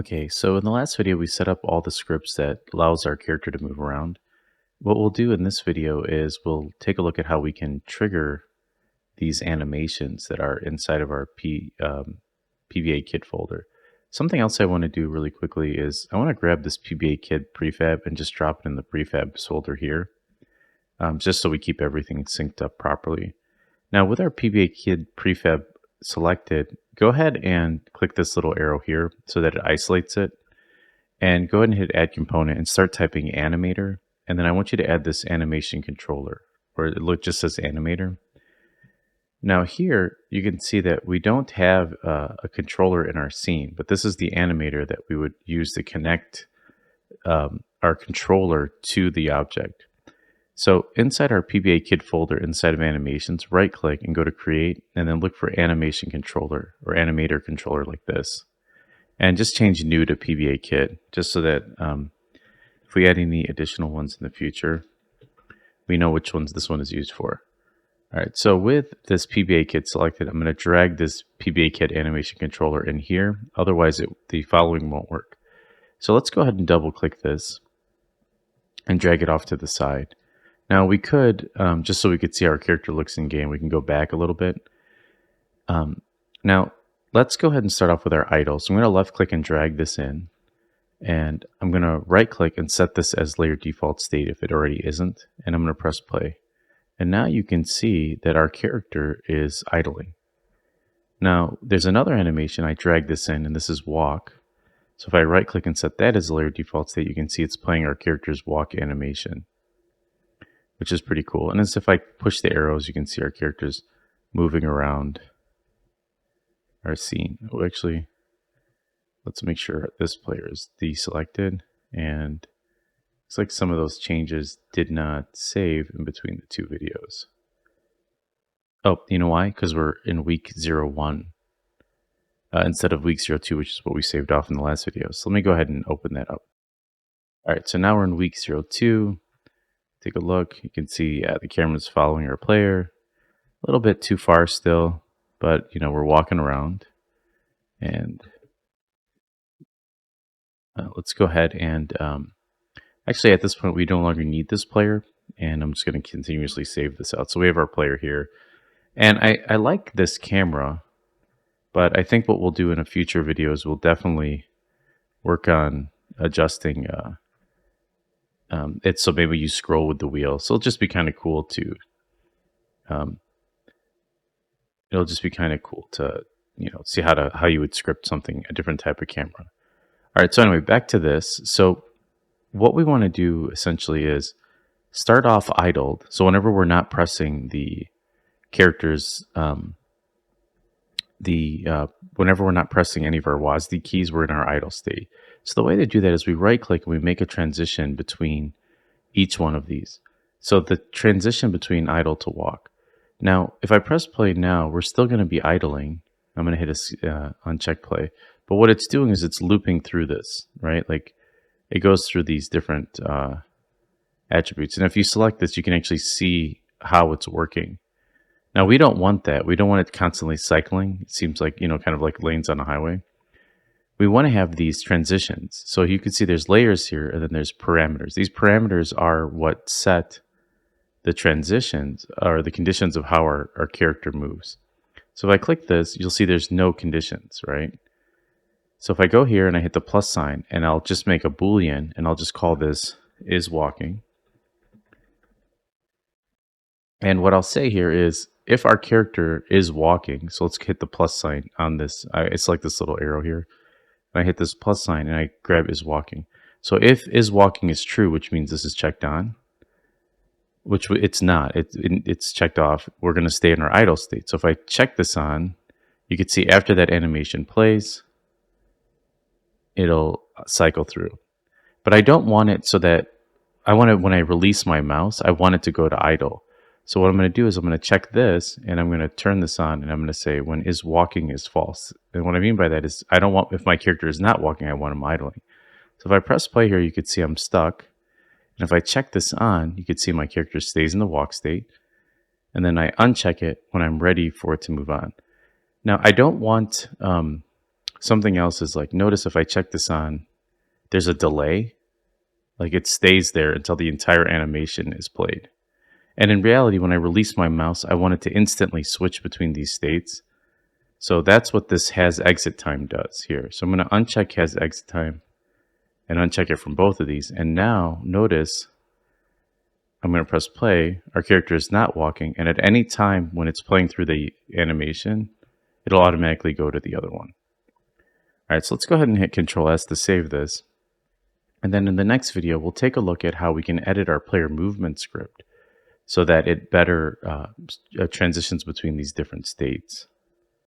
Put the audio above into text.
Okay, so in the last video, we set up all the scripts that allows our character to move around. What we'll do in this video is we'll take a look at how we can trigger these animations that are inside of our PBA Kit folder. Something else I want to do really quickly is I want to grab this PBA Kit prefab and just drop it in the prefabs folder here, just so we keep everything synced up properly. Now with our PBA Kit prefab selected, go ahead and click this little arrow here so that it isolates it. And go ahead and hit add component and start typing animator. And then I want you to add this animation controller, or it just says animator. Now here you can see that we don't have a controller in our scene, but this is the animator that we would use to connect our controller to the object. So inside our PBA Kit folder, inside of animations, right click and go to create, and then look for animation controller or animator controller like this. And just change new to PBA Kit, just so that if we add any additional ones in the future, we know which ones this one is used for. All right, so with this PBA Kit selected, I'm going to drag this PBA Kit animation controller in here. Otherwise, the following won't work. So let's go ahead and double click this and drag it off to the side. Now we could, just so we could see how our character looks in game, we can go back a little bit. Now, let's go ahead and start off with our idle. So I'm going to left click and drag this in. And I'm going to right click and set this as layer default state if it already isn't. And I'm going to press play. And now you can see that our character is idling. Now, there's another animation. I drag this in, and this is walk. So if I right click and set that as a layer default state, you can see it's playing our character's walk animation, which is pretty cool. And as if I push the arrows, you can see our character's moving around our scene. Oh, actually, let's make sure this player is deselected, and looks like some of those changes did not save in between the two videos. Oh, you know why? Because we're in week 01 instead of week 02, which is what we saved off in the last video. So let me go ahead and open that up. All right, so now we're in week 02. Take a look. You can see the camera's following our player. A little bit too far still, but we're walking around. And let's go ahead and actually at this point we no longer need this player, and I'm just going to continuously save this out. So we have our player here, and I like this camera, but I think what we'll do in a future video is we'll definitely work on adjusting it so maybe you scroll with the wheel. So it'll just be kind of cool to see how you would script something, a different type of camera. All right, so anyway, back to this. So what we want to do essentially is start off idled. So whenever we're not pressing the characters, whenever we're not pressing any of our WASD keys, we're in our idle state. So the way to do that is we right click and we make a transition between each one of these. So the transition between idle to walk. Now, if I press play now, we're still going to be idling. I'm going to hit uncheck play. But what it's doing is it's looping through this, right? Like it goes through these different attributes. And if you select this, you can actually see how it's working. Now, we don't want that. We don't want it constantly cycling. It seems like, kind of like lanes on a highway. We want to have these transitions. So you can see there's layers here, and then there's parameters. These parameters are what set the transitions, or the conditions of how our character moves. So if I click this, you'll see there's no conditions, right? So if I go here and I hit the plus sign, and I'll just make a Boolean, and I'll just call this is walking. And what I'll say here is if our character is walking, so let's hit the plus sign on this. I select this little arrow here. And I hit this plus sign and I grab is walking. So if is walking is true, which means this is checked on, which it's not, it's checked off, we're going to stay in our idle state. So if I check this on, you can see after that animation plays, it'll cycle through. But I don't want it so that I want it when I release my mouse, I want it to go to idle. So what I'm going to do is I'm going to check this and I'm going to turn this on and I'm going to say when is walking is false. And what I mean by that is I don't want, if my character is not walking, I want him idling. So if I press play here, you could see I'm stuck. And if I check this on, you could see my character stays in the walk state. And then I uncheck it when I'm ready for it to move on. Now, I don't want Something else is like, notice if I check this on, there's a delay. Like it stays there until the entire animation is played. And in reality, when I release my mouse, I want it to instantly switch between these states. So that's what this has exit time does here. So I'm going to uncheck has exit time and uncheck it from both of these. And now notice I'm going to press play. Our character is not walking. And at any time when it's playing through the animation, it'll automatically go to the other one. All right, so let's go ahead and hit Control S to save this. And then in the next video, we'll take a look at how we can edit our player movement script so that it better transitions between these different states.